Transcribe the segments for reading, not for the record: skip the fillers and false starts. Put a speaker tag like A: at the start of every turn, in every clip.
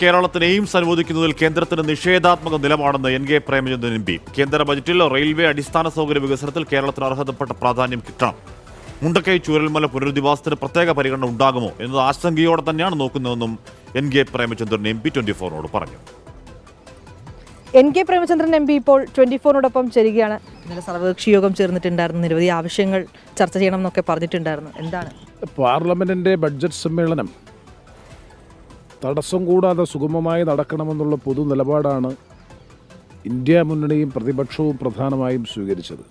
A: കേരളത്തിന് എയിംസ് അനുവദിക്കുന്നതിൽ കേന്ദ്രത്തിന് നിഷേധാത്മക നിലപാടെന്ന് എൻ.കെ. പ്രേമചന്ദ്രൻ എം.പി. കേന്ദ്ര ബജറ്റിൽ റെയിൽവേ അടിസ്ഥാന സൗകര്യ വികസനത്തിൽ കേരളത്തിന് അർഹതപ്പെട്ട പ്രാധാന്യം കിട്ടണം. മുണ്ടക്കൈ ചൂരൽമല പുനരധിവാസത്തിന് പ്രത്യേക പരിഗണന ഉണ്ടാകുമോ എന്നത് ആശങ്കയോടെ തന്നെയാണ് നോക്കുന്നതെന്നും എൻ.കെ. പ്രേമചന്ദ്രൻ എം.പി. 24 പറഞ്ഞു.
B: എൻ.കെ. പ്രേമചന്ദ്രൻ എം.പി. ഇപ്പോൾ 24-നോടൊപ്പം ചേരുകയാണ്. ഇന്നലെ സർവകക്ഷി യോഗം ചേർന്നിട്ടുണ്ടായിരുന്നു. നിരവധി ആവശ്യങ്ങൾ ചർച്ച ചെയ്യണം എന്നൊക്കെ പറഞ്ഞിട്ടുണ്ടായിരുന്നു. എന്താണ്
C: പാർലമെന്റിന്റെ ബഡ്ജറ്റ് സമ്മേളനം തടസ്സം കൂടാതെ സുഗമമായി നടക്കണമെന്നുള്ള പൊതു നിലപാടാണ് ഇന്ത്യ മുന്നണിയും പ്രതിപക്ഷവും പ്രധാനമായും സ്വീകരിച്ചത്.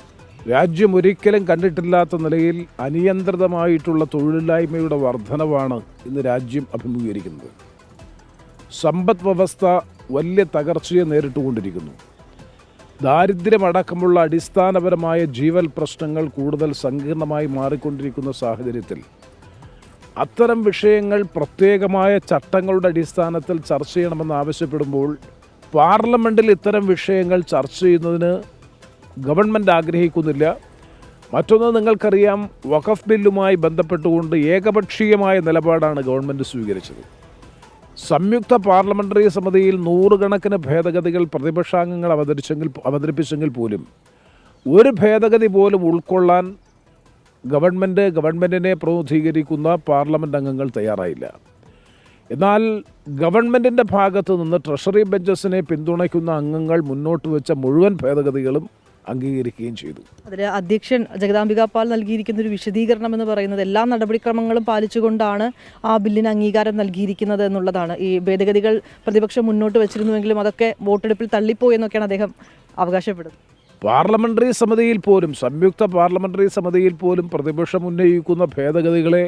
C: രാജ്യം ഒരിക്കലും കണ്ടിട്ടില്ലാത്ത നിലയിൽ അനിയന്ത്രിതമായിട്ടുള്ള തൊഴിലില്ലായ്മയുടെ വർധനവാണ് ഇന്ന് രാജ്യം അഭിമുഖീകരിക്കുന്നത്. സമ്പദ് വ്യവസ്ഥ വലിയ തകർച്ചയെ നേരിട്ടുകൊണ്ടിരിക്കുന്നു. ദാരിദ്ര്യമടക്കമുള്ള അടിസ്ഥാനപരമായ ജീവൽ പ്രശ്നങ്ങൾ കൂടുതൽ സങ്കീർണമായി മാറിക്കൊണ്ടിരിക്കുന്ന സാഹചര്യത്തിൽ അത്തരം വിഷയങ്ങൾ പ്രത്യേകമായ ചട്ടങ്ങളുടെ അടിസ്ഥാനത്തിൽ ചർച്ച ചെയ്യണമെന്ന് ആവശ്യപ്പെടുമ്പോൾ പാർലമെൻറ്റിൽ ഇത്തരം വിഷയങ്ങൾ ചർച്ച ചെയ്യുന്നതിന് ഗവൺമെൻറ് ആഗ്രഹിക്കുന്നില്ല. മറ്റൊന്ന് നിങ്ങൾക്കറിയാം, വഖഫ് ബില്ലുമായി ബന്ധപ്പെട്ടുകൊണ്ട് ഏകപക്ഷീയമായ നിലപാടാണ് ഗവൺമെൻറ് സ്വീകരിച്ചത്. സംയുക്ത പാർലമെൻ്ററി സമിതിയിൽ നൂറുകണക്കിന് ഭേദഗതികൾ പ്രതിപക്ഷാംഗങ്ങൾ അവതരിപ്പിച്ചെങ്കിൽ പോലും ഒരു ഭേദഗതി പോലും ഉൾക്കൊള്ളാൻ ഗവൺമെൻറ്റിനെ പ്രതിനിധീകരിക്കുന്ന പാർലമെൻറ്റ് അംഗങ്ങൾ തയ്യാറായില്ല. എന്നാൽ ഗവൺമെൻറ്റിൻ്റെ ഭാഗത്ത് നിന്ന് ട്രഷറി ബെഞ്ചസിനെ പിന്തുണയ്ക്കുന്ന അംഗങ്ങൾ മുന്നോട്ട് വെച്ച മുഴുവൻ ഭേദഗതികളും അംഗീകരിക്കുകയും ചെയ്തു.
B: അതിൽ അധ്യക്ഷൻ ജഗദാംബിക പാൽ നൽകിയിരിക്കുന്ന ഒരു വിശദീകരണം എന്ന് പറയുന്നത് എല്ലാ നടപടിക്രമങ്ങളും പാലിച്ചുകൊണ്ടാണ് ആ ബില്ലിന് അംഗീകാരം നൽകിയിരിക്കുന്നത് എന്നുള്ളതാണ്. ഈ ഭേദഗതികൾ പ്രതിപക്ഷം മുന്നോട്ട് വെച്ചിരുന്നുവെങ്കിലും അതൊക്കെ വോട്ടെടുപ്പിൽ തള്ളിപ്പോയി എന്നൊക്കെയാണ് അദ്ദേഹം അവകാശപ്പെടുന്നത്.
C: പാർലമെൻ്ററി സമിതിയിൽ പോലും, സംയുക്ത പാർലമെൻ്ററി സമിതിയിൽ പോലും പ്രതിപക്ഷം ഉന്നയിക്കുന്ന ഭേദഗതികളെ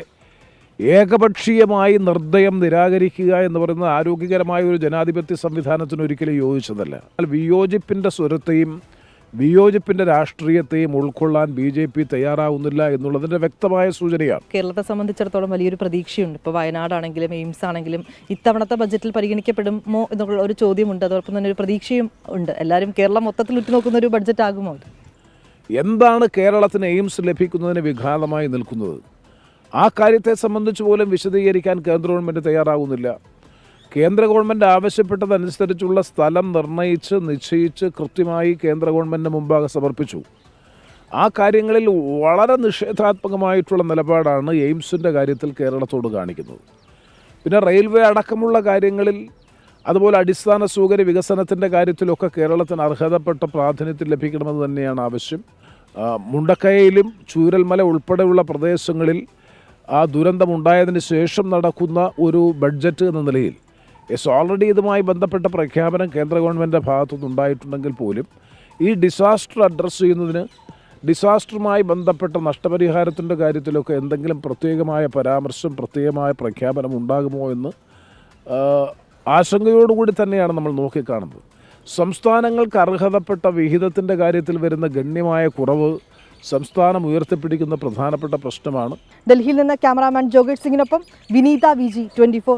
C: ഏകപക്ഷീയമായി നിർദ്ദയം നിരാകരിക്കുക എന്ന് പറയുന്നത് ആരോഗ്യകരമായ ഒരു ജനാധിപത്യ സംവിധാനത്തിന് ഒരിക്കലും യോജിച്ചതല്ല. വിയോജിപ്പിൻ്റെ സ്വരത്തെയും വിയോജിപ്പിൻ്റെ രാഷ്ട്രീയത്തെയും ഉൾക്കൊള്ളാൻ BJP തയ്യാറാവുന്നില്ല എന്നുള്ളതിൻ്റെ വ്യക്തമായ സൂചനയാണ്.
B: കേരളത്തെ സംബന്ധിച്ചിടത്തോളം വലിയൊരു പ്രതീക്ഷയുണ്ട്. ഇപ്പോൾ വയനാടാണെങ്കിലും എയിംസ് ആണെങ്കിലും ഇത്തവണത്തെ ബജറ്റിൽ പരിഗണിക്കപ്പെടുമോ എന്നുള്ള ഒരു ചോദ്യമുണ്ട്. അതോടൊപ്പം തന്നെ ഒരു പ്രതീക്ഷയും ഉണ്ട്. എല്ലാവരും കേരളം മൊത്തത്തിൽ ഉറ്റുനോക്കുന്ന ഒരു ബഡ്ജറ്റ് ആകുമോ?
C: എന്താണ് കേരളത്തിന് എയിംസ് ലഭിക്കുന്നതിന് വിഘാതമായി നിൽക്കുന്നത്? ആ കാര്യത്തെ സംബന്ധിച്ച് പോലും വിശദീകരിക്കാൻ കേന്ദ്ര ഗവൺമെൻറ് തയ്യാറാകുന്നില്ല. കേന്ദ്ര ഗവൺമെൻറ് ആവശ്യപ്പെട്ടതനുസരിച്ചുള്ള സ്ഥലം നിശ്ചയിച്ച് കൃത്യമായി കേന്ദ്ര ഗവൺമെൻറ്റിന് മുമ്പാകെ സമർപ്പിച്ചു. ആ കാര്യങ്ങളിൽ വളരെ നിഷേധാത്മകമായിട്ടുള്ള നിലപാടാണ് എയിംസിൻ്റെ കാര്യത്തിൽ കേരളത്തോട് കാണിക്കുന്നത്. പിന്നെ റെയിൽവേ അടക്കമുള്ള കാര്യങ്ങളിൽ, അതുപോലെ അടിസ്ഥാന സൗകര്യ വികസനത്തിൻ്റെ കാര്യത്തിലൊക്കെ കേരളത്തിന് അർഹതപ്പെട്ട പ്രാതിനിധ്യം ലഭിക്കണമെന്ന് തന്നെയാണ് ആവശ്യം. മുണ്ടക്കൈയിലും ചൂരൽമല ഉൾപ്പെടെയുള്ള പ്രദേശങ്ങളിൽ ആ ദുരന്തമുണ്ടായതിന് ശേഷം നടക്കുന്ന ഒരു ബഡ്ജറ്റ് എന്ന നിലയിൽ ഓൾറെഡി ഇതുമായി ബന്ധപ്പെട്ട പ്രഖ്യാപനം കേന്ദ്ര ഗവൺമെൻറ്റിൻ്റെ ഭാഗത്തുനിന്നുണ്ടായിട്ടുണ്ടെങ്കിൽ പോലും ഈ ഡിസാസ്റ്റർ അഡ്രസ്സ് ചെയ്യുന്നതിന്, ഡിസാസ്റ്ററുമായി ബന്ധപ്പെട്ട നഷ്ടപരിഹാരത്തിൻ്റെ കാര്യത്തിലൊക്കെ എന്തെങ്കിലും പ്രത്യേകമായ പരാമർശം, പ്രത്യേകമായ പ്രഖ്യാപനം ഉണ്ടാകുമോ എന്ന് ആശങ്കയോടുകൂടി തന്നെയാണ് നമ്മൾ നോക്കിക്കാണുന്നത്. സംസ്ഥാനങ്ങൾക്ക് അർഹതപ്പെട്ട വിഹിതത്തിൻ്റെ കാര്യത്തിൽ വരുന്ന ഗണ്യമായ കുറവ് സംസ്ഥാനം ഉയർത്തിപ്പിടിക്കുന്ന പ്രധാനപ്പെട്ട പ്രശ്നമാണ്.
B: ഡൽഹിയിൽ നിന്ന് ക്യാമറാമാൻ ജോഗേഷ് സിംഗിനൊപ്പം വിനീത VG 24.